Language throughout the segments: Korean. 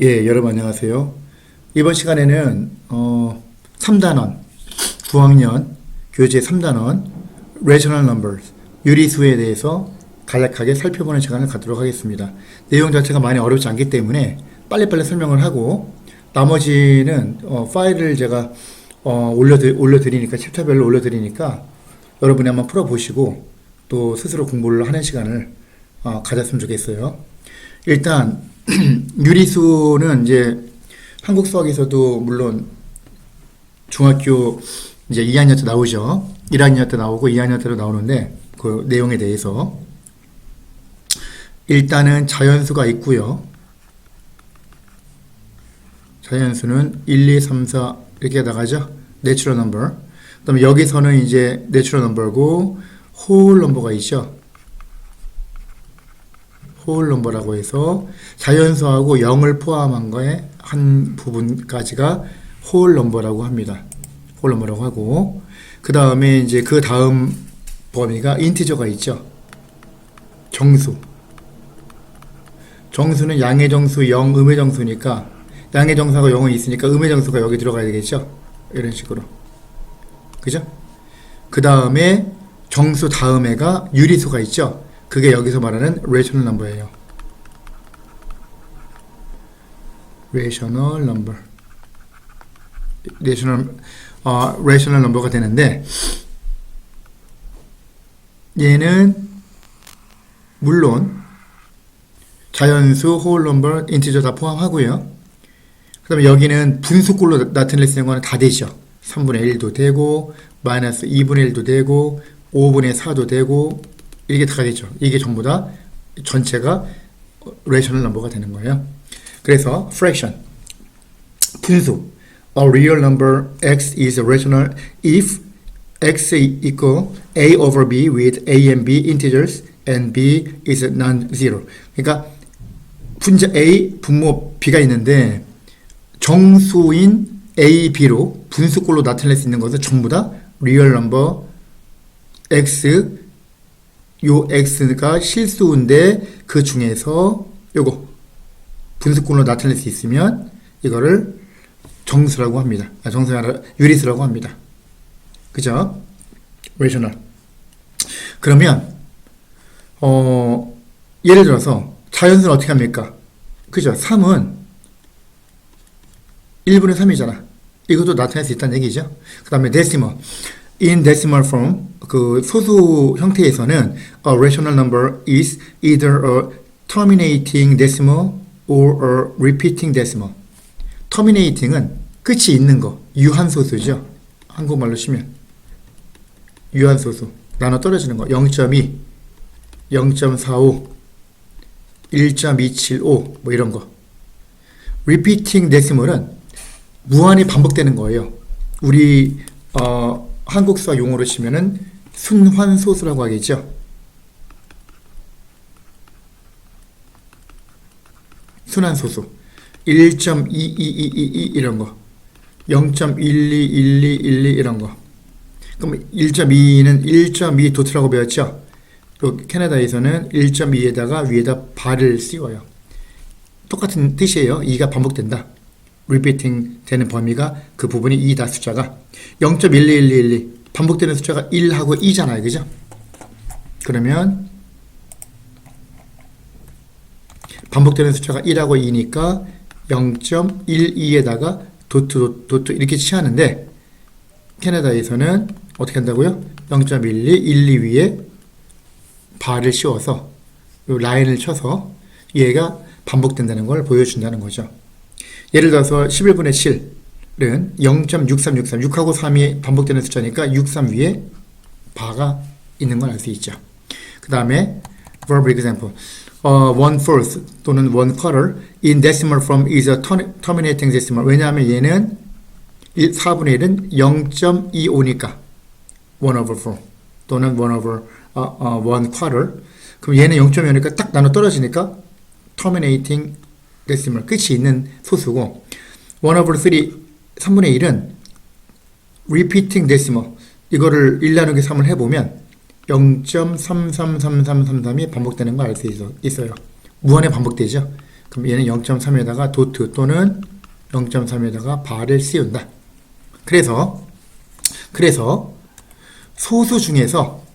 예, 여러분 안녕하세요. 이번 시간에는 3단원, 9학년 교재 3단원 Rational Numbers, 유리수에 대해서 간략하게 살펴보는 시간을 갖도록 하겠습니다. 내용 자체가 많이 어렵지 않기 때문에 빨리빨리 설명을 하고 나머지는 파일을 제가 올려드리니까 챕터별로 올려드리니까 여러분이 한번 풀어보시고 또 스스로 공부를 하는 시간을 가졌으면 좋겠어요. 일단 유리수는 이제 한국 수학에서도 물론 중학교 이제 2학년 때 나오죠. 1학년 때 나오고 2학년 때도 나오는데 그 내용에 대해서 일단은 자연수가 있고요. 자연수는 1, 2, 3, 4 이렇게 나가죠. 내추럴 넘버. 그다음에 여기서는 이제 내추럴 넘버고 홀 넘버가 있죠. 홀 넘버라고 해서 자연수하고 0을 포함한 거에 한 부분까지가 홀 넘버라고 합니다. 홀 넘버라고 하고 그 다음에 이제 그 다음 범위가 인티저가 있죠. 정수. 정수는 양의 정수, 0, 음의 정수니까 양의 정수하고 0은 있으니까 음의 정수가 여기 들어가야 되겠죠. 이런 식으로. 그죠? 그 다음에 정수 다음에가 유리수가 있죠. 그게 여기서 말하는 rational number예요. rational number. rational number가 되는데 얘는 물론 자연수, whole number, integer 다 포함하고요. 그 다음에 여기는 분수꼴로 나타낼 거는 다 되죠. 3분의 1도 되고 마이너스 2분의 1도 되고 5분의 4도 되고 이게 다 되죠. 이게 전부 다 전체가 rational number가 되는 거예요. 그래서 fraction, 분수, a real number x is rational if x equal a over b with a and b integers and b is non-zero. 그러니까 분자 a, 분모 b가 있는데 정수인 a, b로 분수꼴로 나타낼 수 있는 것은 전부 다 real number x, 요 x가 실수인데 그 중에서 요거 분수꼴로 나타낼 수 있으면 이거를 정수라고 합니다. 정수가 아니라 유리수라고 합니다. 그죠? rational. 그러면 예를 들어서 자연수는 어떻게 합니까? 그죠? 3은 1분의 3이잖아. 이것도 나타낼 수 있다는 얘기죠. 그 다음에 decimal. In decimal form, 그 소수 형태에서는 a rational number is either a terminating decimal or a repeating decimal. terminating은 끝이 있는 거, 유한소수죠. 한국말로 치면 유한소수, 나눠 떨어지는 거, 0.2, 0.45, 1.275 뭐 이런 거. repeating decimal은 무한히 반복되는 거예요. 우리 한국 수학 용어로 치면은 순환소수라고 하겠죠. 순환소수 1.2222 이런 거, 0.121212 이런 거. 그럼 1.2는 1.2 도트라고 배웠죠. 또 캐나다에서는 1.2에다가 위에다 발을 씌워요. 똑같은 뜻이에요. 2가 반복된다. repeating 되는 범위가 그 부분이 2다. 숫자가 0.121212 반복되는 숫자가 1하고 2잖아요. 그죠? 그러면 반복되는 숫자가 1하고 2니까 0.12에다가 도트 이렇게 취하는데 캐나다에서는 어떻게 한다고요? 0.12, 12 위에 발을 씌워서 요 라인을 쳐서 얘가 반복된다는 걸 보여준다는 거죠. 예를 들어서 11분의 7은 0.6363, 6하고 3이 반복되는 숫자니까 63 위에 바가 있는 걸 알 수 있죠. 그 다음에 verb example, 1/4 또는 1/4 in decimal form is a terminating decimal. 왜냐하면 얘는 4분의 1은 0.25니까 1/4 또는 1/4 그럼 얘는 0.5니까 딱 나눠 떨어지니까 terminating decimal, 끝이 있는 소수고 1/3, 3분의 1은 repeating decimal, 이거를 1 나누기 3을 해보면 0.333333이 반복되는 걸 알 수 있어요. 무한에 반복되죠. 그럼 얘는 0.3에다가 도트 또는 0.3에다가 바를 씌운다. 그래서 소수 중에서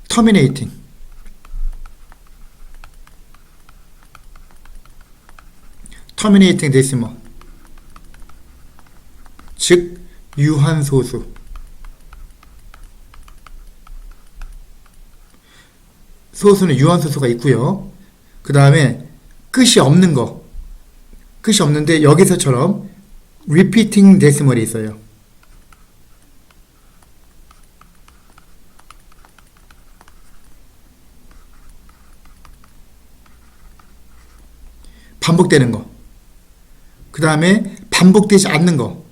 terminating decimal 즉 유한소수 소수는 유한소수가 있고요. 그 다음에 끝이 없는데 여기서처럼 repeating decimal이 있어요. 반복되는 거. 그 다음에 반복되지 않는 거.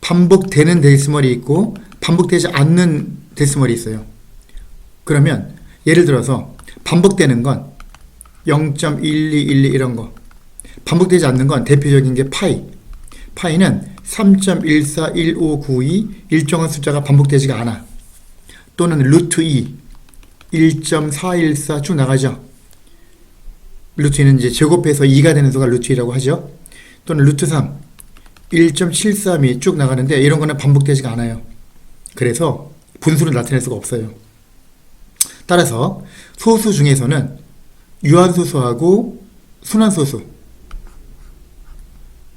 반복되는 데시멀이 있고 반복되지 않는 데시멀이 있어요. 그러면 예를 들어서 반복되는 건 0.1212 이런 거. 반복되지 않는 건 대표적인 게 파이. 파이는 3.141592 일정한 숫자가 반복되지가 않아. 또는 루트 2 1.414 쭉 나가죠. 루트 2는 이제 제곱해서 2가 되는 수가 루트 2라고 하죠. 또는 루트 3 1.732 쭉 나가는데 이런 거는 반복되지가 않아요. 그래서 분수를 나타낼 수가 없어요. 따라서 소수 중에서는 유한소수하고 순환소수,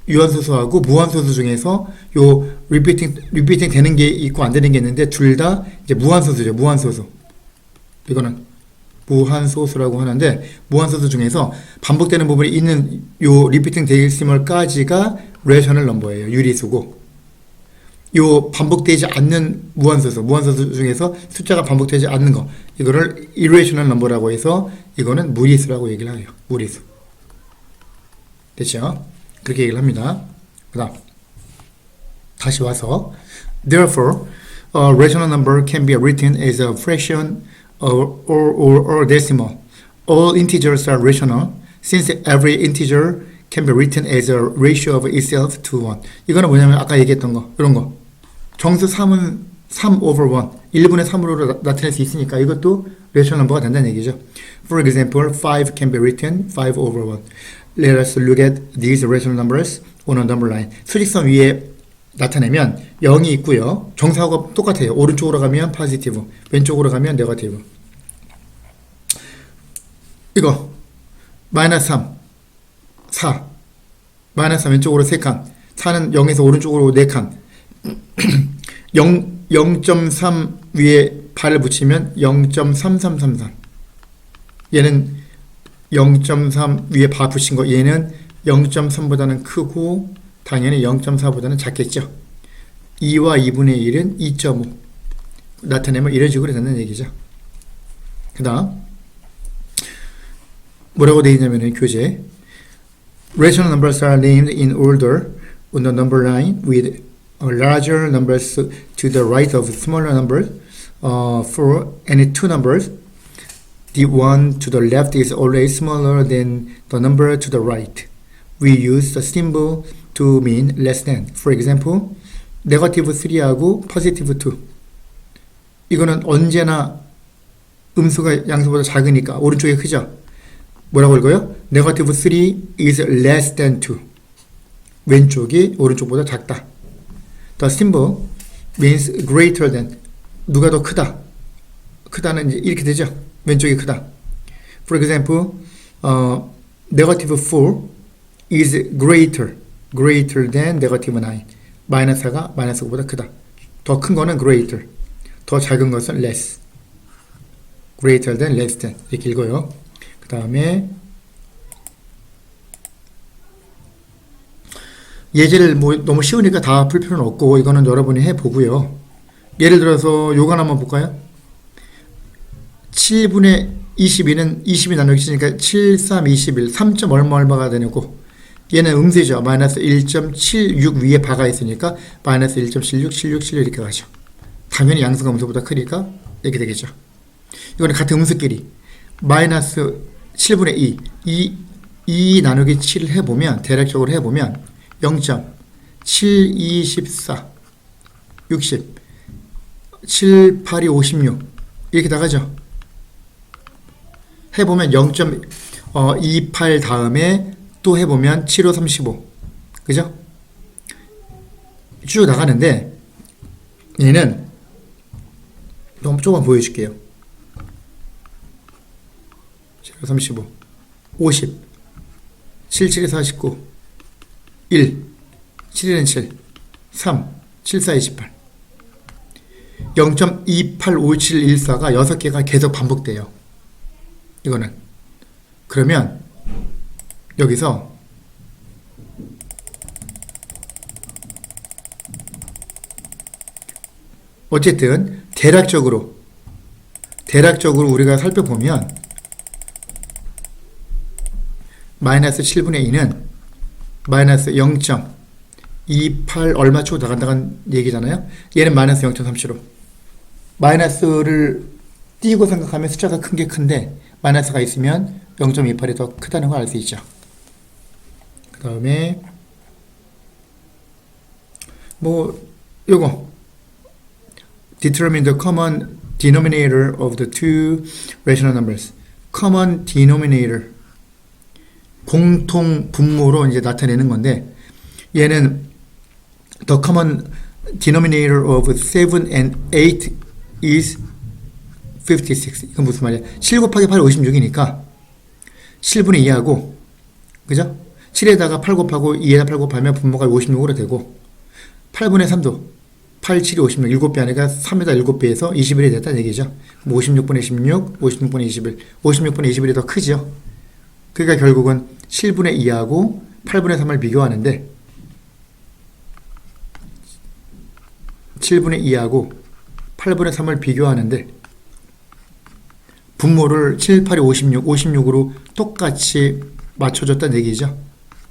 유한소수하고 무한소수 중에서 요 리피팅 되는 게 있고 안 되는 게 있는데 둘 다 이제 무한소수죠. 무한소수. 이거는 무한소수라고 하는데 무한소수 중에서 반복되는 부분이 있는 요 리피팅 데시멀까지가 레셔널 넘버예요. 유리수고 요 반복되지 않는 무한소수 중에서 숫자가 반복되지 않는 거 이거를 irrational number라고 해서 이거는 무리수라고 얘기를 해요. 무리수. 됐죠? 그렇게 얘기를 합니다. 그 다음 다시 와서 therefore a rational number can be written as a fraction or decimal. All integers are rational since every integer can be written as a ratio of itself to 1. 이거는 뭐냐면 아까 얘기했던 거 이런 거 정수 3은 3 over 1 1분의 3으로 나타낼 수 있으니까 이것도 rational number가 된다는 얘기죠. For example, 5 can be written 5 over 1. Let us look at these rational numbers on a number line. 수직선 위에 나타내면 0이 있고요. 정사하고 똑같아요. 오른쪽으로 가면 positive, 왼쪽으로 가면 negative. 이거 마이너스 3, 4, 마이너스 3 왼쪽으로 3칸, 4는 0에서 오른쪽으로 4칸, 0.3 위에 발을 붙이면 0.3333. 얘는 0.3 위에 바 붙인 거 얘는 0.3보다는 크고 당연히 0.4보다는 작겠죠. 2와 2분의 1은 2.5 나타내면 이런 식으로 된다는 얘기죠. 그 다음 뭐라고 되어 있냐면 교재 Rational numbers are named in order on the number line with larger numbers to the right of smaller numbers for any two numbers. The one to the left is always smaller than the number to the right. We use the symbol to mean less than. For example, negative 3하고 positive 2. 이거는 언제나 음수가 양수보다 작으니까 오른쪽이 크죠? 뭐라고 읽어요? Negative 3 is less than 2. 왼쪽이 오른쪽보다 작다. The symbol means greater than. 누가 더 크다. 크다는 이제 이렇게 되죠? 왼쪽이 크다. For example, negative 4 is greater than negative 9. 마이너스 4가 마이너스 5보다 크다. 더 큰 거는 greater. 더 작은 것은 less. greater than, less than. 이렇게 읽어요. 그 다음에 예제를 뭐 너무 쉬우니까 다 풀 필요는 없고 이거는 여러분이 해보고요. 예를 들어서 요거 한번 볼까요? 7분의 22는 20이 나누기 치니까 7, 3, 21, 3점 얼마가 되고 얘는 음수죠. 마이너스 1.76 위에 바가 있으니까 마이너스 1.76, 76, 76 이렇게 가죠. 당연히 양수가 음수보다 크니까 이렇게 되겠죠. 이거는 같은 음수끼리 마이너스 7분의 2 나누기 7을 해보면 대략적으로 해보면 0.724 60 7, 8이 56 이렇게 나가죠. 해보면 0.28 다음에 또 해보면 7, 5, 35. 그죠? 쭉 나가는데 얘는 조금 보여줄게요. 7, 5, 35, 50, 7, 7, 49, 1, 7, 1, 7, 3, 7, 4, 28. 0.285714가 6개가 계속 반복돼요. 이거는. 그러면 여기서 어쨌든 대략적으로 우리가 살펴보면 마이너스 7분의 2는 마이너스 0.28 얼마 초 나간다는 얘기잖아요. 얘는 마이너스 0.37로 마이너스를 띄고 생각하면 숫자가 큰 게 큰데 마이너스가 있으면 0.28이 더 크다는 걸 알 수 있죠. 그 다음에 요거 determine the common denominator of the two rational numbers. common denominator 공통 분모로 이제 나타내는 건데 얘는 the common denominator of 7 and 8 is 56. 이건 무슨 말이야? 7 곱하기 8이 56이니까 7분의 2하고 그죠? 7에다가 8 곱하고 2에다 8 곱하면 분모가 56으로 되고 8분의 3도 8, 7이 56, 7배 하니까 3에다 7배에서 21이 됐다는 얘기죠. 56분의 16, 56분의 21, 56분의 21이 더 크죠. 그러니까 결국은 7분의 2하고 8분의 3을 비교하는데 7분의 2하고 8분의 3을 비교하는데 분모를 7, 8이 56, 56으로 똑같이 맞춰줬다는 얘기죠.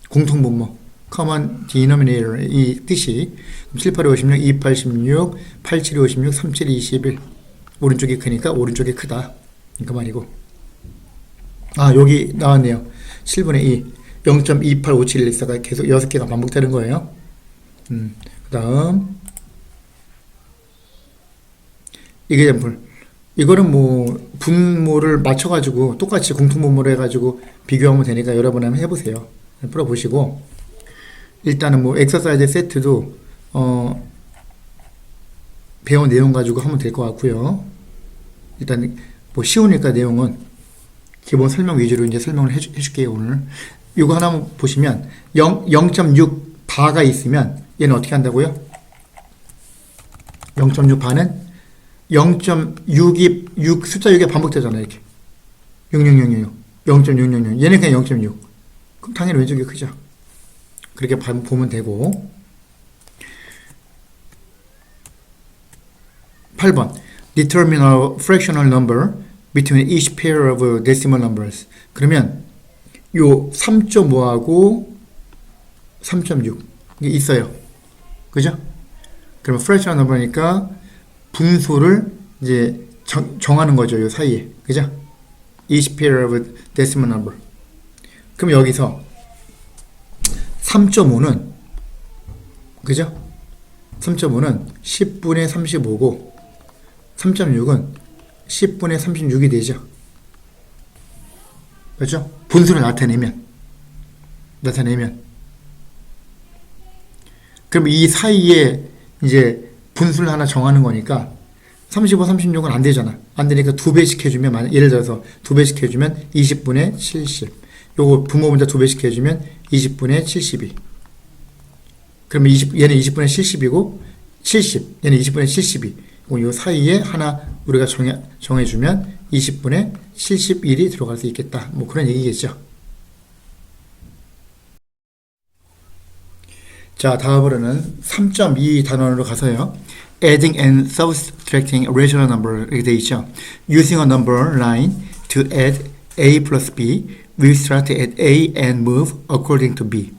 공통분모 common denominator 이 뜻이 7, 8이 56, 2, 8, 16, 8, 7이 56, 3, 7이 21 오른쪽이 크니까 오른쪽이 크다 그 말이고 여기 나왔네요. 7분의 2 0.285714가 계속 6개가 반복되는 거예요. 그 다음 example 이거는 분모를 맞춰가지고 똑같이 공통분모를 해가지고 비교하면 되니까 여러분 한번 해보세요. 풀어보시고 일단은 엑서사이즈 세트도 배운 내용 가지고 하면 될 것 같고요. 일단 쉬우니까 내용은 기본 설명 위주로 이제 설명을 해줄게요. 오늘 이거 하나 보시면 0.6 바가 있으면 얘는 어떻게 한다고요? 0.6 바는 0.6이 6 숫자 6이 반복되잖아요. 이렇게 0.600 0.600 얘는 그냥 0.6 그럼 당연히 왼쪽이 크죠. 그렇게 보면 되고 8번 Determine a fractional number between each pair of decimal numbers. 그러면 요 3.5하고 3.6 이게 있어요. 그죠? 그러면 fractional number니까 분수를 이제 정하는 거죠. 요 사이에. 그죠? each pair of decimal number. 그럼 여기서 3.5는 그죠? 3.5는 10분의 35고 3.6은 10분의 36이 되죠. 그렇죠? 분수를 나타내면 그럼 이 사이에 이제 분수를 하나 정하는 거니까 35, 36은 안 되잖아. 안 되니까 2배씩 해주면 예를 들어서 2배씩 해주면 20분의 70 요거 분모 문자 2배씩 해주면 20분의 72 그러면 얘는 20분의 70이고 70 얘는 20분의 72 요 사이에 하나 우리가 정해주면 20분의 71이 들어갈 수 있겠다. 그런 얘기겠죠. 자, 다음으로는 3.2 단원으로 가서요. Adding and subtracting a rational number 이렇게 되어 있죠. Using a number line to add A plus B, we start at A and move according to B.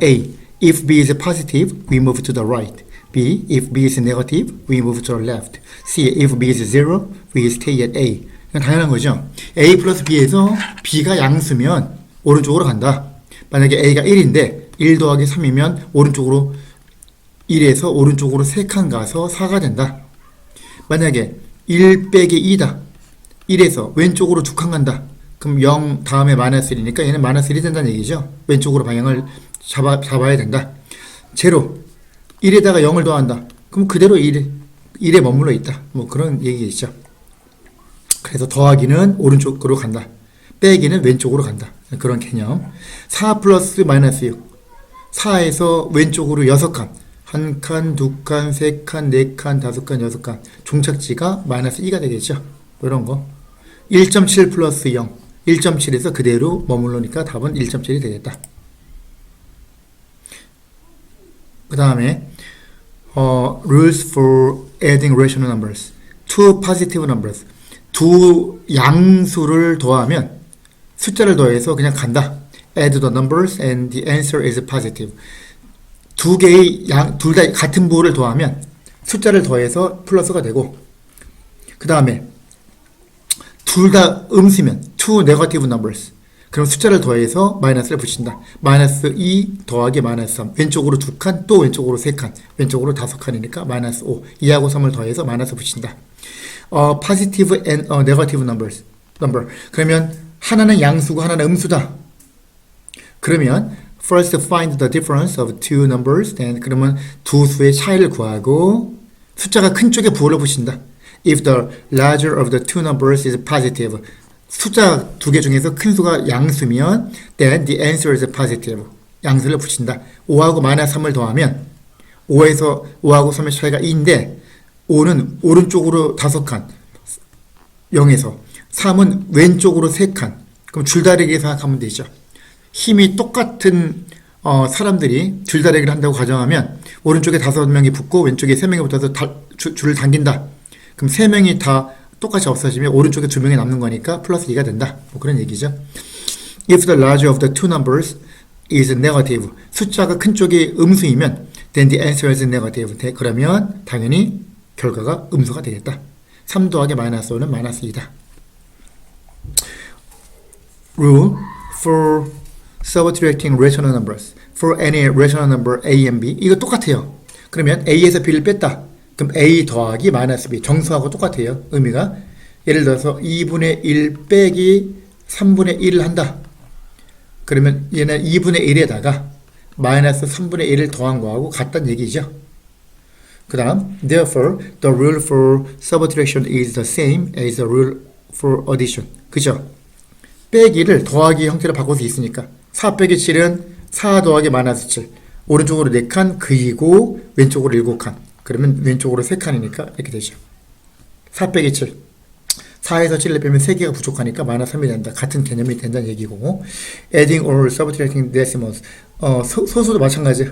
A. If B is positive, we move to the right. B. If B is negative, we move to the left. C. If B is 0, we stay at A. 당연한 거죠. A 플러스 B에서 B가 양수면 오른쪽으로 간다. 만약에 A가 1인데 1 더하기 3이면 오른쪽으로 1에서 오른쪽으로 3칸 가서 4가 된다. 만약에 1 빼기 2다. 1에서 왼쪽으로 두 칸 간다. 그럼 0 다음에 마이너스 1이니까 얘는 마이너스 1이 된다는 얘기죠. 왼쪽으로 방향을 잡아야 된다. 제로. 1에다가 0을 더한다. 그럼 그대로 1에 머물러 있다. 뭐 그런 얘기겠죠. 그래서 더하기는 오른쪽으로 간다. 빼기는 왼쪽으로 간다. 그런 개념. 4 플러스 마이너스 6. 4에서 왼쪽으로 6칸. 1칸, 2칸, 3칸, 4칸, 5칸, 6칸. 종착지가 마이너스 2가 되겠죠. 이런 거. 1.7 플러스 0. 1.7에서 그대로 머물러니까 답은 1.7이 되겠다. 그 다음에 rules for adding rational numbers. two positive numbers. 두 양수를 더하면 숫자를 더해서 그냥 간다. add the numbers and the answer is positive. 두 개의 둘 다 같은 부호를 더하면 숫자를 더해서 플러스가 되고, 그 다음에 둘 다 음수면 two negative numbers. 그럼 숫자를 더해서 마이너스를 붙인다. 마이너스 2 더하기 마이너스 3. 왼쪽으로 2칸, 또 왼쪽으로 3칸, 왼쪽으로 5칸이니까 마이너스 5. 2하고 3을 더해서 마이너스 붙인다. positive and negative numbers. 그러면 하나는 양수고 하나는 음수다. 그러면 first find the difference of two numbers. then 그러면 두 수의 차이를 구하고 숫자가 큰 쪽에 부호를 붙인다. if the larger of the two numbers is positive. 숫자 두 개 중에서 큰 수가 양수면 then the answer is positive. 양수를 붙인다. 5하고 마이너스 3을 더하면 5에서 5하고 3의 차이가 2인데 5는 오른쪽으로 5칸 0에서 3은 왼쪽으로 3칸. 그럼 줄다리기 생각하면 되죠. 힘이 똑같은 사람들이 줄다리기를 한다고 가정하면 오른쪽에 5명이 붙고 왼쪽에 3명이 붙어서 줄을 당긴다. 그럼 3명이 다 똑같이 없어지면 오른쪽에 2명이 남는 거니까 플러스 2가 된다. 뭐 그런 얘기죠. If the larger of the two numbers is negative. 숫자가 큰 쪽이 음수이면 then the answer is negative. 그러면 당연히 결과가 음수가 되겠다. 3 더하기 마이너스 5는 마이너스 2다. Rule for subtracting rational numbers. For any rational number a and b. 이거 똑같아요. 그러면 a에서 b를 뺐다. 그럼 a 더하기 마이너스 b. 정수하고 똑같아요. 의미가. 예를 들어서 2분의 1 빼기 3분의 1을 한다. 그러면 얘는 2분의 1에다가 마이너스 3분의 1을 더한 거하고 같다는 얘기죠. 그 다음 therefore the rule for subtraction is the same as the rule for addition. 그죠? 빼기를 더하기 형태로 바꿀 수 있으니까 4 빼기 7은 4 더하기 마이너스 7. 오른쪽으로 4칸 그리고 왼쪽으로 7칸. 그러면 왼쪽으로 3칸이니까 이렇게 되죠. 4 빼기 7. 4에서 7을 빼면 3개가 부족하니까 마이너스 3이 된다. 같은 개념이 된다는 얘기고. adding or subtracting decimals. 소수도 마찬가지.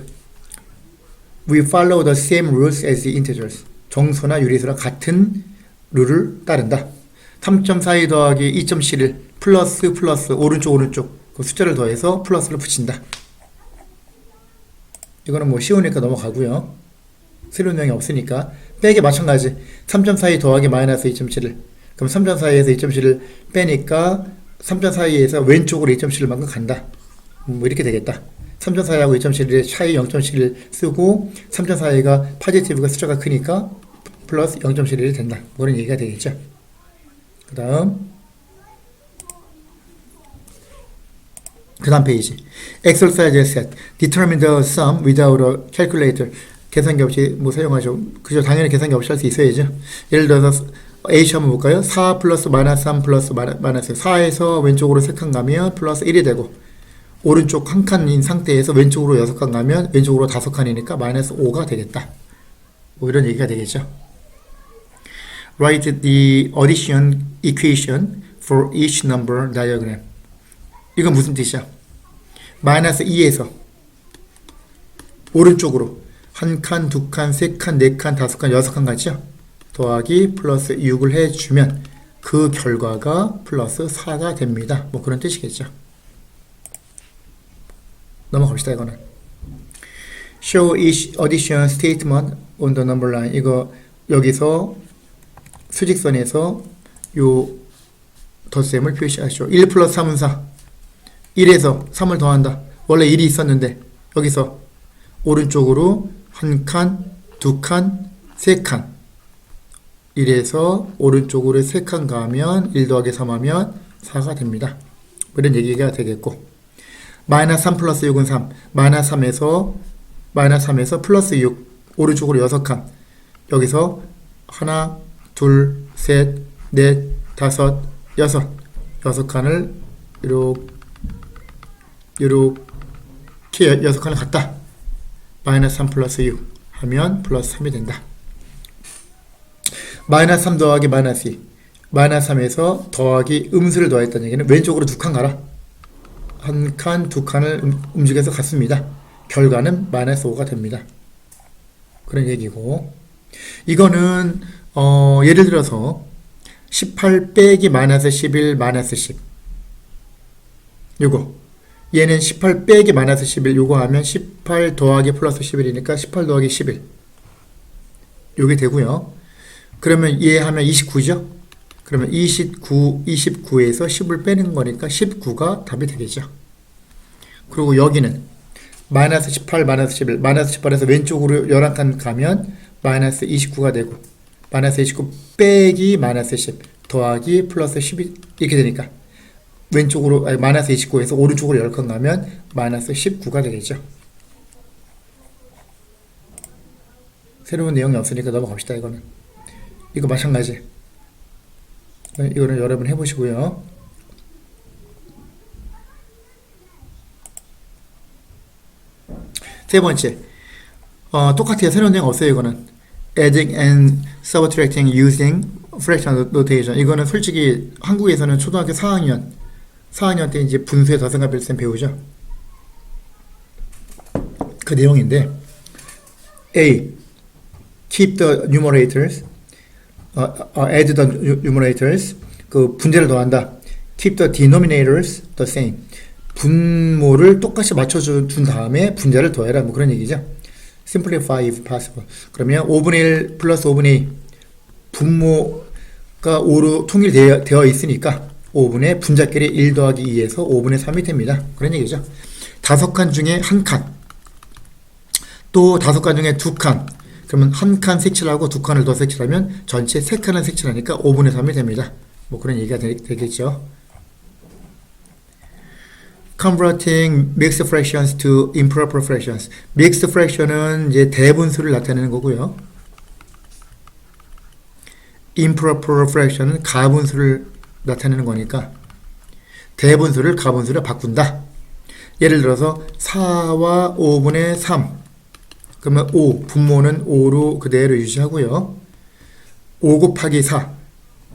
We follow the same rules as the integers. 정수나 유리수랑 같은 룰을 따른다. 3.42 더하기 2.71 플러스 오른쪽 그 숫자를 더해서 플러스를 붙인다. 이거는 뭐 쉬우니까 넘어가고요. 새로운 내용이 없으니까. 빼기 마찬가지. 3.42 더하기 마이너스 2.71. 그럼 3.42에서 2.7을 빼니까 3.42에서 왼쪽으로 2.7을 만큼 간다. 뭐 이렇게 되겠다. 3.42하고 2.7의 차이 0.7을 쓰고 3.42가 포지티브가 숫자가 크니까 플러스 0.71이 된다. 뭐 그런 얘기가 되겠죠. 그 다음 페이지. Exercise set. Determine the sum without a calculator. 계산기 없이 뭐 사용하죠. 그죠? 당연히 계산기 없이 할 수 있어야죠. 예를 들어서 A시 한번 볼까요? 4 플러스 마이너스 3 플러스 마이너스 4에서 왼쪽으로 3칸 가면 플러스 1이 되고 오른쪽 한 칸인 상태에서 왼쪽으로 6칸 가면 왼쪽으로 5칸이니까 마이너스 5가 되겠다. 뭐 이런 얘기가 되겠죠. Write the addition equation for each number diagram. 이건 무슨 뜻이야? 마이너스 2에서 오른쪽으로 한 칸, 두 칸, 세 칸, 네 칸, 다섯 칸, 여섯 칸 가죠? 더하기 플러스 6을 해주면 그 결과가 플러스 4가 됩니다. 뭐 그런 뜻이겠죠. 넘어갑시다. 이거는 show each addition statement on the number line. 이거 여기서 수직선에서 요 덧셈을 표시하시오. 1 플러스 3은 4. 1에서 3을 더한다. 원래 1이 있었는데 여기서 오른쪽으로 한 칸, 두 칸, 세 칸 1에서 오른쪽으로 3칸 가면 1 더하기 3 하면 4가 됩니다. 이런 얘기가 되겠고, 마이너스 3 플러스 6은 3, 마이너스 3에서 플러스 6, 오른쪽으로 6칸, 여기서 하나, 둘, 셋, 넷, 다섯, 여섯 칸을 이렇게 6칸을 갖다 마이너스 3 플러스 6 하면 플러스 3이 된다. 마이너스 3 더하기 마이너스 2, 마이너스 3에서 더하기 음수를 더했다는 얘기는 왼쪽으로 2칸 가라. 한 칸, 2칸을 움직여서 갔습니다. 결과는 마이너스 5가 됩니다. 그런 얘기고, 이거는 예를 들어서 18 빼기 마이너스 11 마이너스 10, 요거 얘는 18 빼기 마이너스 11 요거 하면 18 더하기 플러스 11이니까 18 더하기 11 요게 되고요. 그러면 얘 하면 29죠. 그러면 29에서 10을 빼는 거니까 19가 답이 되겠죠. 그리고 여기는 마이너스 18 마이너스 11 마이너스 18에서 왼쪽으로 11칸 가면 마이너스 29가 되고, 마이너스 29 빼기 마이너스 10 더하기 플러스 10이 이렇게 되니까 왼쪽으로 마이너스 29에서 오른쪽으로 10칸 가면 마이너스 19가 되겠죠. 새로운 내용이 없으니까 넘어갑시다. 이거는 이거 마찬가지. 이거는 여러분 해보시고요. 세 번째, 똑같아요. 새로운 내용 없어요. 이거는 adding and subtracting using fraction notation. 이거는 솔직히 한국에서는 초등학교 4학년 때 이제 분수의 더셈과 별셈 배우죠. 그 내용인데, A, keep the numerators, add the numerators, 그 분제를 더한다. keep the denominators the same. 분모를 똑같이 맞춰준 다음에 분자를 더해라. 뭐 그런 얘기죠. simplify if possible. 그러면 5분의 1 플러스 5분의 2 분모가 5로 통일되어 있으니까 5분의 분자끼리 1 더하기 2에서 5분의 3이 됩니다. 그런 얘기죠. 5칸 중에 1칸, 또 5칸 중에 2칸, 그러면 1칸 색칠하고 2칸을 더 색칠하면 전체 3칸을 색칠하니까 5분의 3이 됩니다. 뭐 그런 얘기가 되겠죠. Converting mixed fractions to improper fractions. mixed fraction은 이제 대분수를 나타내는 거고요. improper fraction은 가분수를 나타내는 거니까 대분수를 가분수로 바꾼다. 예를 들어서 4와 5분의 3. 그러면 5, 분모는 5로 그대로 유지하고요. 5 곱하기 4.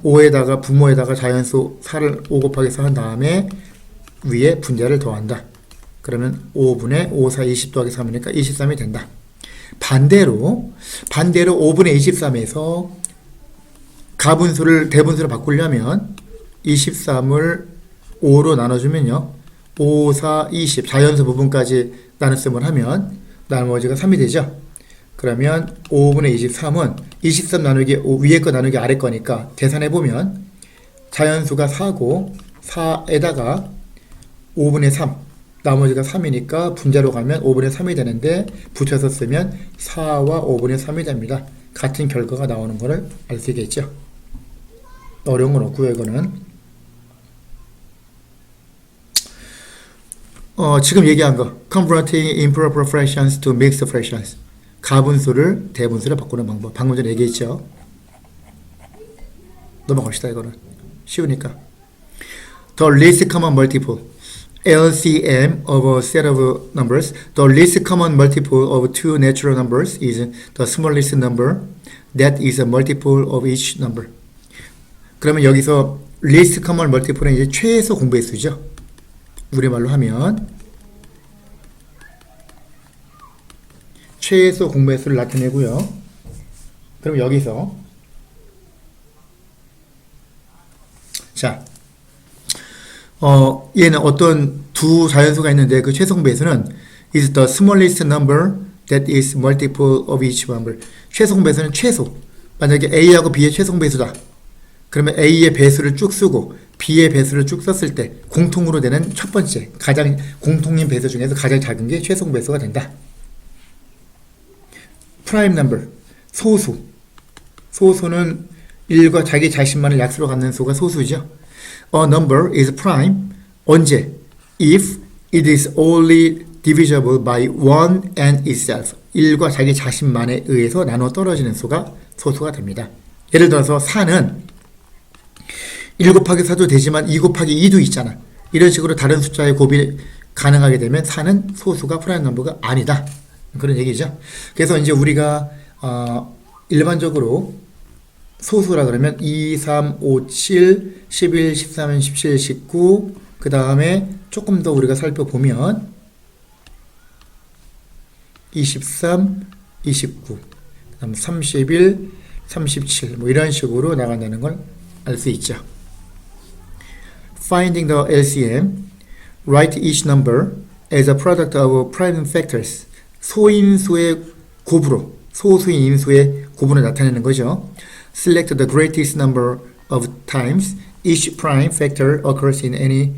5에다가 분모에다가 자연수 4를 5 곱하기 4 한 다음에 위에 분자를 더한다. 그러면 5분의 5, 4, 20 더하기 3이니까 23이 된다. 반대로 5분의 23에서 가분수를 대분수로 바꾸려면 23을 5로 나눠주면요. 5, 4, 20 자연수 부분까지 나눗셈을 하면 나머지가 3이 되죠. 그러면 5분의 23은 23 나누기 위에 거 나누기 아래 거니까 계산해보면 자연수가 4고 4에다가 5분의 3 나머지가 3이니까 분자로 가면 5분의 3이 되는데 붙여서 쓰면 4와 5분의 3이 됩니다. 같은 결과가 나오는 것을 알 수 있겠죠. 어려운 건 없고요. 이거는 지금 얘기한 거 Converting improper fractions to mixed fractions. 가분수를 대분수로 바꾸는 방법. 방금 전에 얘기했죠. 넘어갑시다. 이거는 쉬우니까. The least common multiple LCM of a set of numbers. The least common multiple of two natural numbers is the smallest number that is a multiple of each number. 그러면 여기서 least common multiple은 이제 최소 공배수죠. 우리말로 하면 최소 공배수를 나타내고요. 그럼 여기서 자, 얘는 어떤 두 자연수가 있는데 그 최소 공배수는 is the smallest number that is multiple of each number. 최소 공배수는 최소. 만약에 A하고 B의 최소 공배수다. 그러면 A의 배수를 쭉 쓰고 B의 배수를 쭉 썼을 때 공통으로 되는 첫 번째 가장 공통인 배수 중에서 가장 작은 게 최소 공배수가 된다. prime number 소수는 1과 자기 자신만을 약수로 갖는 수가 소수죠. A number is prime. 언제? If it is only divisible by one and itself. 1과 자기 자신만에 의해서 나눠 떨어지는 수가 소수가 됩니다. 예를 들어서 4는 1 곱하기 4도 되지만 2 곱하기 2도 있잖아. 이런 식으로 다른 숫자의 곱이 가능하게 되면 4는 소수가 프라임 넘버가 아니다. 그런 얘기죠. 그래서 이제 우리가 일반적으로 소수라 그러면 2, 3, 5, 7, 11, 13, 17, 19, 그 다음에 조금 더 우리가 살펴보면 23, 29, 그 다음 31, 37, 뭐 이런 식으로 나간다는 걸 알 수 있죠. Finding the LCM, write each number as a product of prime factors. 소인수의 곱으로, 소수인 인수의 곱으로 나타내는 거죠. Select the greatest number of times each prime factor occurs in any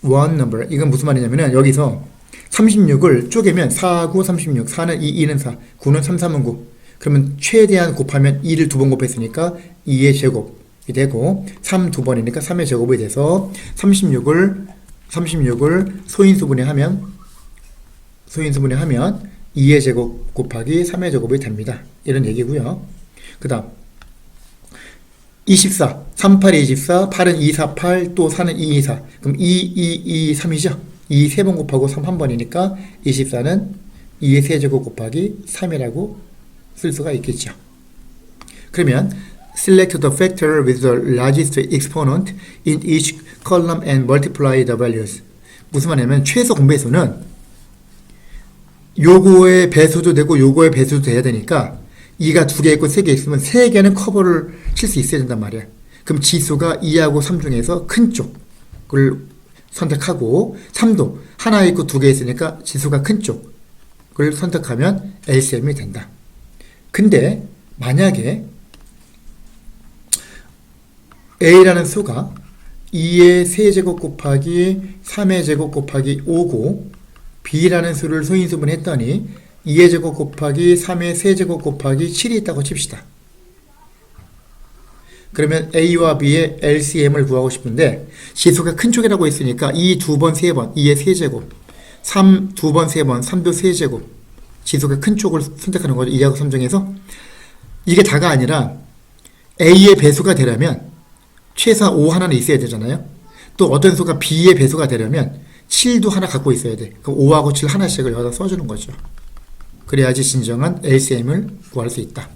one number. 이건 무슨 말이냐면은 여기서 36을 쪼개면 4, 9, 36, 4는 2, 2는 4, 9는 3, 3은 9. 그러면 최대한 곱하면 2를 두 번 곱했으니까 2의 제곱이 되고 3 두 번이니까 3의 제곱이 돼서 36을 소인수분해 하면 2의 제곱 곱하기 3의 제곱이 됩니다. 이런 얘기고요. 그 다음 24, 38이 24, 8은 2, 4, 8, 또 4는 2, 2, 4. 그럼 2, 2, 2, 3이죠? 2 세 번 곱하고 3 한 번이니까 24는 2의 세제곱 곱하기 3이라고 쓸 수가 있겠죠. 그러면 select the factor with the largest exponent in each column and multiply the values. 무슨 말이냐면 최소 공배수는 요거의 배수도 되고 요거의 배수도 돼야 되니까 2가 2개 있고 3개 있으면 3개는 커버를 칠 수 있어야 된단 말이야. 그럼 지수가 2하고 3 중에서 큰 쪽을 선택하고 3도 하나 있고 2개 있으니까 지수가 큰 쪽을 선택하면 LCM이 된다. 근데 만약에 A라는 수가 2의 세제곱 곱하기 3의 제곱 곱하기 5고 B라는 수를 소인수분 했더니 2의 제곱 곱하기 3의 세제곱 곱하기 7이 있다고 칩시다. 그러면 A와 B의 LCM을 구하고 싶은데 지수가 큰 쪽이라고 했으니까 2 2번, 3번, 2의 세제곱 3 2번, 3번, 3도 세제곱 지수가 큰 쪽을 선택하는 거죠. 2하고 3 중에서 이게 다가 아니라 A의 배수가 되려면 최소한 5 하나는 있어야 되잖아요. 또 어떤 수가 B의 배수가 되려면 7도 하나 갖고 있어야 돼. 그럼 5하고 7 하나씩을 여기다 써주는 거죠. 그래야지 진정한 LCM을 구할 수 있다.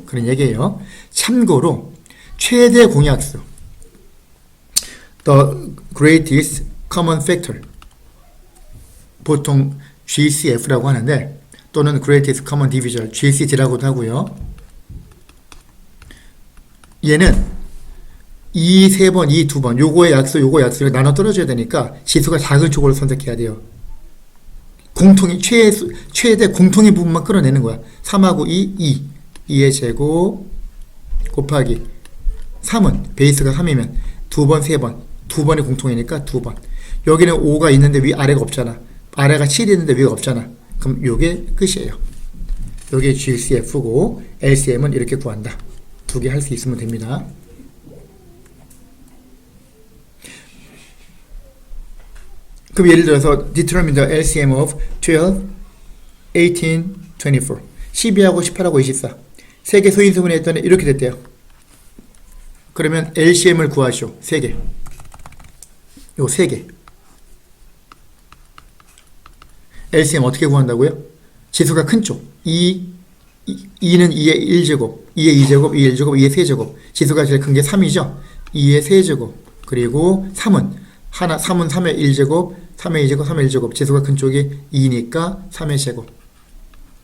그런 얘기예요. 참고로 최대 공약수 The greatest common factor 보통 GCF라고 하는데 또는 greatest common divisor GCD라고도 하고요. 얘는 2 3번, 2 2번 요거의 약수, 요거의 약수를 나눠 떨어져야 되니까 지수가 작은 쪽을 선택해야 돼요. 공통이 최대 공통의 부분만 끌어내는 거야. 3하고 2, 2의 제곱 곱하기 3은 베이스가 3이면 2번, 3번 2번이 공통이니까 2번. 여기는 5가 있는데 위 아래가 없잖아. 아래가 7이 있는데 위가 없잖아. 그럼 요게 끝이에요. 요게 GCF고 LCM은 이렇게 구한다. 두 개 할 수 있으면 됩니다. 그럼 예를 들어서 determine the LCM of 12, 18, 24 12하고 18하고 24 세 개 소인수분해 했더니 이렇게 됐대요. 그러면 LCM을 구하시오. 3개 요 3개 LCM 어떻게 구한다고요? 지수가 큰 쪽 2는 2의 1제곱 2의 2제곱 2의 1제곱 2의 세제곱 지수가 제일 큰 게 3이죠. 2의 세제곱 그리고 3은 3의 1제곱 3의 2제곱 3의 1제곱 지수가 큰 쪽이 2니까 3의 제곱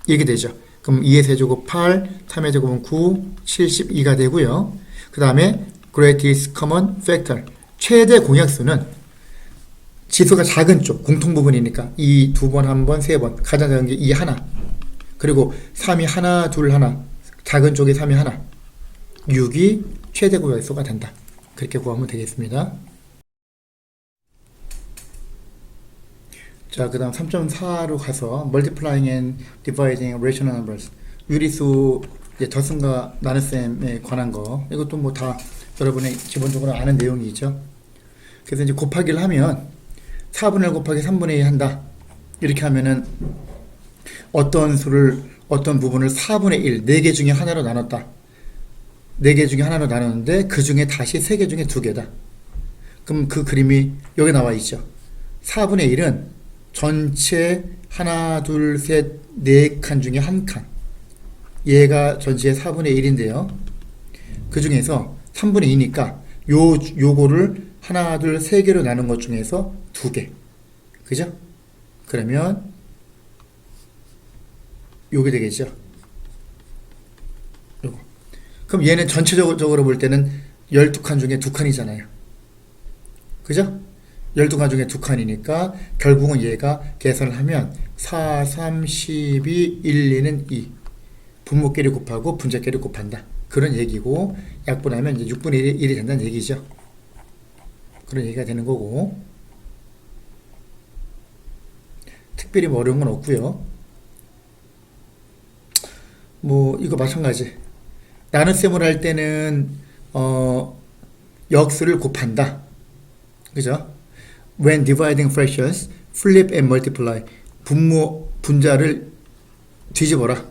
이렇게 되죠. 그럼 2의 세제곱 8 3의 제곱은 9 72가 되고요. 그 다음에 greatest common factor 최대 공약수는 지수가 작은 쪽 공통 부분이니까 2 2번 1번 3번 가장 작은 게 2 하나 그리고 3이 하나 둘 하나 작은 쪽이 3이 하나 6이 최대 공약수가 된다. 그렇게 구하면 되겠습니다. 자, 그 다음 3.4로 가서 multiplying and dividing rational numbers 유리수 이제 덧셈과 나눗셈에 관한 거. 이것도 뭐 다 여러분이 기본적으로 아는 내용이죠. 그래서 이제 곱하기를 하면 4분의 1 곱하기 3분의 2 한다. 이렇게 하면은 어떤 수를, 어떤 부분을 4분의 1, 4개 중에 하나로 나눴다. 4개 중에 하나로 나눴는데 그 중에 다시 3개 중에 2개다. 그럼 그 그림이 여기 나와 있죠. 4분의 1은 전체 하나, 둘, 셋, 4칸 중에 한 칸. 얘가 전체의 4분의 1인데요. 그 중에서 3분의 2니까 요거를 하나, 둘, 3개로 나눈 것 중에서 2개. 그죠? 그러면 요게 되겠죠. 요거. 그럼 얘는 전체적으로 볼 때는 12칸 중에 2칸이잖아요. 그죠? 12칸 중에 2칸이니까 결국은 얘가 계산을 하면 4, 3, 12, 1, 2는 2. 분모끼리 곱하고 분자끼리 곱한다. 그런 얘기고 약분하면 이제 6분의 1이 된다는 얘기죠. 그런 얘기가 되는 거고 특별히 뭐 어려운 건 없고요. 뭐 이거 마찬가지. 나눗셈을 할 때는 역수를 곱한다. 그죠? When dividing fractions, flip and multiply. 분자를 뒤집어라.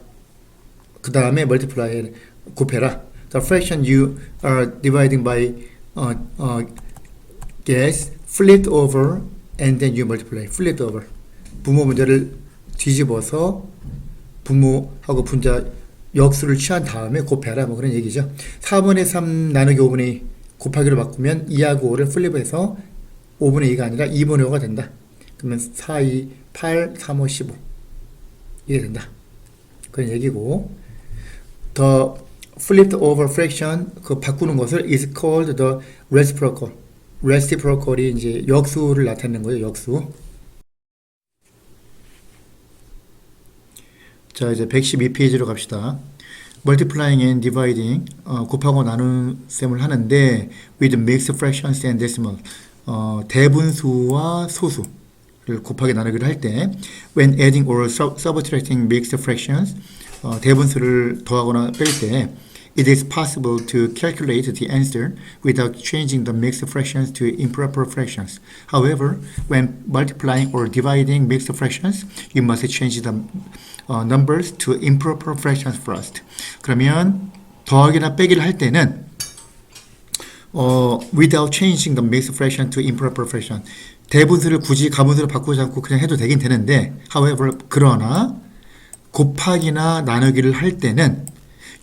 그 다음에 multiply, 곱해라. The fraction you are dividing by gets flipped over and then you multiply. flipped over. 분모 분자를 뒤집어서 분모하고 분자 역수를 취한 다음에 곱해라. 뭐 그런 얘기죠. 4분의 3 나누기 5분의 2 곱하기로 바꾸면 2하고 5를 플립해서 5분의 2가 아니라 2분의 5가 된다. 그러면 4, 2, 8, 3, 5, 15 이게 된다. 그런 얘기고 The flipped over fraction 그 바꾸는 것을 is called the reciprocal. reciprocal이 이제 역수를 나타내는 거예요. 역수. 자 이제 112페이지로 갑시다. multiplying and dividing 곱하고 나누는 셈을 하는데 with mixed fractions and decimal 대분수와 소수를 곱하기 나누기를 할 때 when adding or subtracting mixed fractions 대분수를 더하거나 뺄 때 it is possible to calculate the answer without changing the mixed fractions to improper fractions. However, when multiplying or dividing mixed fractions, you must change the numbers to improper fractions first. 그러면 더하기나 빼기를 할 때는 without changing the mixed fraction to improper fraction. 대분수를 굳이 가분수로 바꾸지 않고 그냥 해도 되긴 되는데 however, 그러나 곱하기나 나누기를 할 때는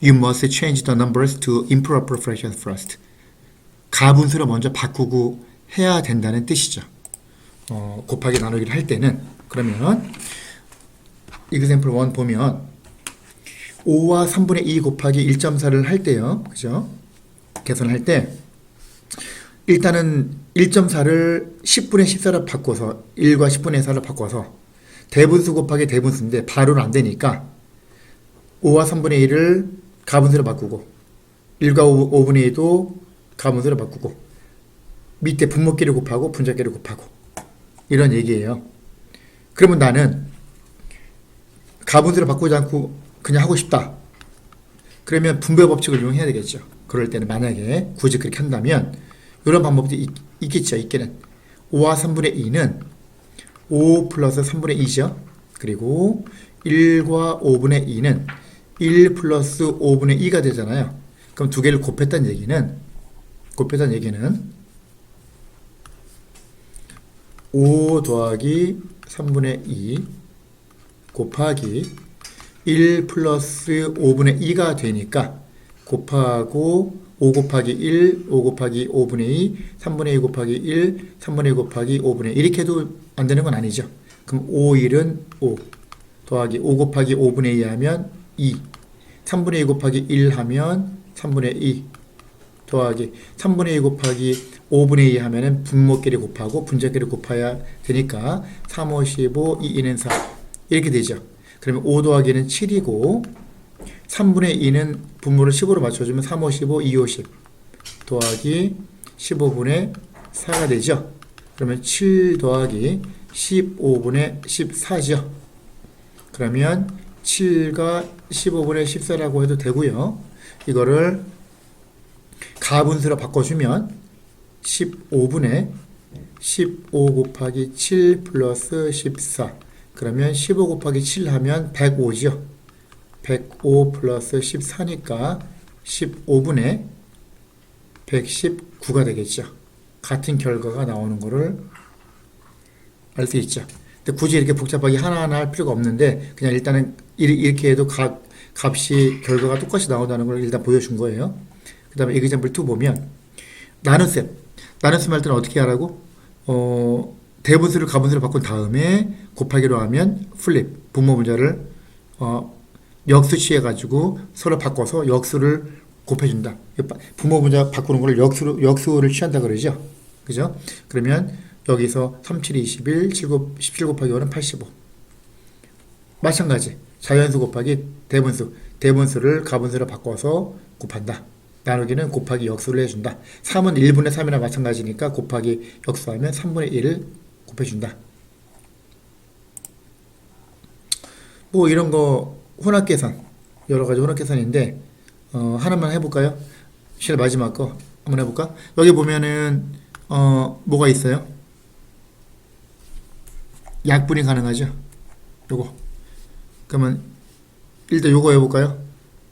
you must change the numbers to improper fractions first. 가분수로 먼저 바꾸고 해야 된다는 뜻이죠. 곱하기 나누기를 할 때는 그러면 example 1 보면 5와 3분의 2 곱하기 1.4를 할 때요. 그죠? 계산할 때 일단은 1.4를 10분의 14로 바꿔서 1과 10분의 4로 바꿔서 대분수 곱하기 대분수인데 바로는 안 되니까 5와 3분의 1을 가분수로 바꾸고 1과 5분의 2도 가분수로 바꾸고 밑에 분모끼리 곱하고 분자끼리 곱하고 이런 얘기예요. 그러면 나는 가분수로 바꾸지 않고 그냥 하고 싶다. 그러면 분배 법칙을 이용해야 되겠죠. 그럴 때는 만약에 굳이 그렇게 한다면 이런 방법도 있겠죠. 있기는 5와 3분의 2는 5 플러스 3분의 2죠. 그리고 1과 5분의 2는 1 플러스 5분의 2가 되잖아요. 그럼 두 개를 곱했다는 얘기는 5 더하기 3분의 2 곱하기 1 플러스 5분의 2가 되니까 곱하고 5 곱하기 1, 5 곱하기 5분의 2, 3분의 2 곱하기 1, 3분의 2 곱하기 5분의 1 이렇게 해도 안 되는 건 아니죠. 그럼 5, 1은 5 더하기 5 곱하기 5분의 2 하면 2 3분의 2 곱하기 1 하면 3분의 2 더하기 3분의 2 곱하기 5분의 2 하면은 분모끼리 곱하고 분자끼리 곱해야 되니까 3, 5, 15, 2, 2는 4 이렇게 되죠. 그러면 5 더하기는 7이고 3분의 2는 분모를 10으로 맞춰주면 3, 5, 15, 2, 5, 10 더하기 15분의 4가 되죠. 그러면 7 더하기 15분의 14죠. 그러면 7과 15분의 14라고 해도 되고요. 이거를 가분수로 바꿔주면 15분의 15 곱하기 7 플러스 14. 그러면 15 곱하기 7 하면 105죠. 105 플러스 14니까 15분의 119가 되겠죠. 같은 결과가 나오는 거를 알 수 있죠. 근데 굳이 이렇게 복잡하게 하나하나 할 필요가 없는데 그냥 일단은 이렇게 해도 값이 결과가 똑같이 나온다는 걸 일단 보여준 거예요. 그 다음에 example 2 보면 나눗셈 할 때는 어떻게 하라고? 대분수를 가분수로 바꾼 다음에 곱하기로 하면 플립 분모 분자를 역수 취해가지고 서로 바꿔서 역수를 곱해준다. 분모 분자 바꾸는 걸 역수를 취한다 그러죠. 그죠? 그러면 여기서 3, 7, 21, 17 곱하기 5는 85. 마찬가지. 자연수 곱하기 대분수를 가분수로 바꿔서 곱한다. 나누기는 곱하기 역수를 해준다. 3은 1분의 3이나 마찬가지니까 곱하기 역수하면 3분의 1을 곱해준다. 뭐 이런 거 혼합계산 여러 가지 혼합계산인데 하나만 해볼까요? 제일 마지막 거 한번 해볼까? 여기 보면은 뭐가 있어요? 약분이 가능하죠? 요거 그러면 일단 요거 해볼까요?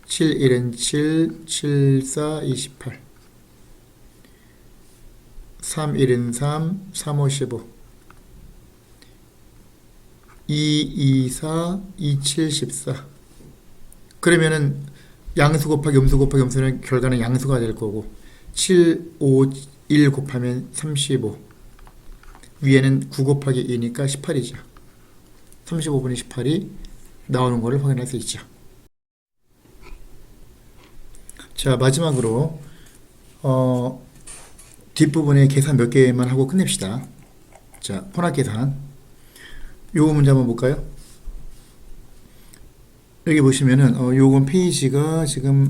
7, 1은 7, 7, 4, 28 3, 1은 3, 3, 5, 15 2, 2, 4, 2, 7, 14 그러면은 양수 곱하기 음수 곱하기 음수는 결과는 양수가 될 거고 7, 5, 1 곱하면 35 위에는 9 곱하기 2니까 18이죠. 35분의 18이 나오는 거를 확인할 수 있죠. 자, 마지막으로 뒷부분에 계산 몇 개만 하고 끝냅시다. 자, 혼합계산 요거 문제 한번 볼까요? 여기 보시면은 요건 페이지가 지금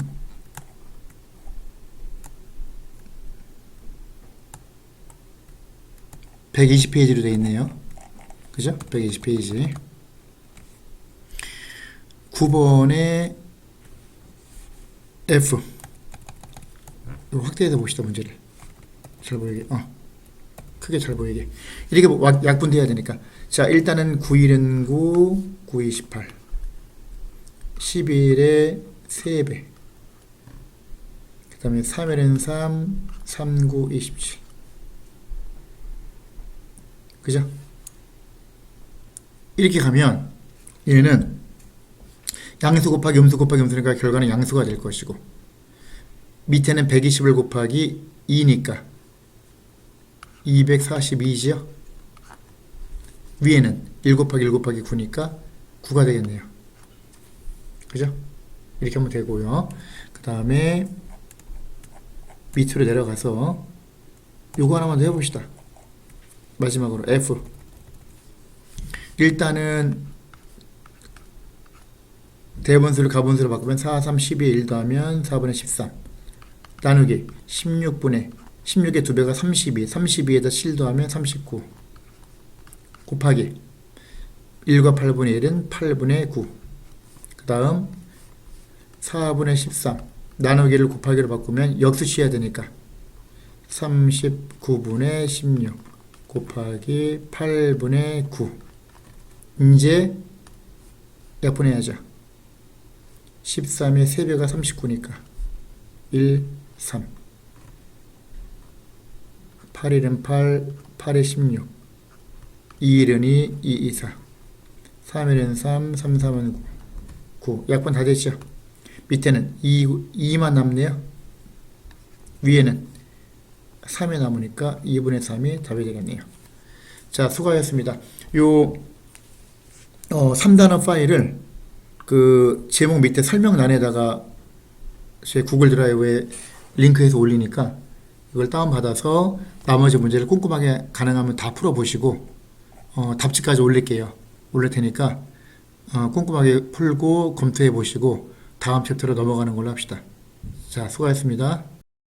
120페이지로 되어 있네요. 그죠? 120페이지 9번에 F 확대해서 봅시다. 문제를 잘 보이게 크게 잘 보이게 이렇게 약분돼야 되니까 자 일단은 9일은 9 9, 28 11의 3배 그 다음에 3일은 3 3, 9, 27 그죠? 이렇게 가면 얘는 양수 곱하기 음수 곱하기 음수니까 결과는 양수가 될 것이고 밑에는 120을 곱하기 2니까 242지요? 위에는 1 곱하기 1 곱하기 9니까 9가 되겠네요. 그죠? 이렇게 하면 되고요. 그 다음에 밑으로 내려가서 요거 하나만 더 해봅시다. 마지막으로 F 일단은 대분수를 가분수로 바꾸면 4, 3, 12에 1 더하면 4분의 13 나누기 16의 2배가 32 32에다 7 더하면 39 곱하기 1과 8분의 1은 8분의 9 그 다음 4분의 13 나누기를 곱하기로 바꾸면 역수 취해야 되니까 39분의 16 곱하기 8분의 9 이제 약분해야죠. 13의 3배가 39니까 1, 3 8일은 8, 8에 16 2일은 2, 2, 2, 4 3일은 3, 3, 3은 9 약분 다 됐죠. 밑에는 2만 남네요. 위에는 3이 남으니까 2분의 3이 답이 되겠네요. 자, 수고하셨습니다. 요 3단원 파일을 그 제목 밑에 설명란에다가 제 구글 드라이브에 링크해서 올리니까 이걸 다운받아서 나머지 문제를 꼼꼼하게 가능하면 다 풀어보시고 답지까지 올릴게요. 올릴 테니까 꼼꼼하게 풀고 검토해 보시고 다음 챕터로 넘어가는 걸로 합시다. 자, 수고하셨습니다.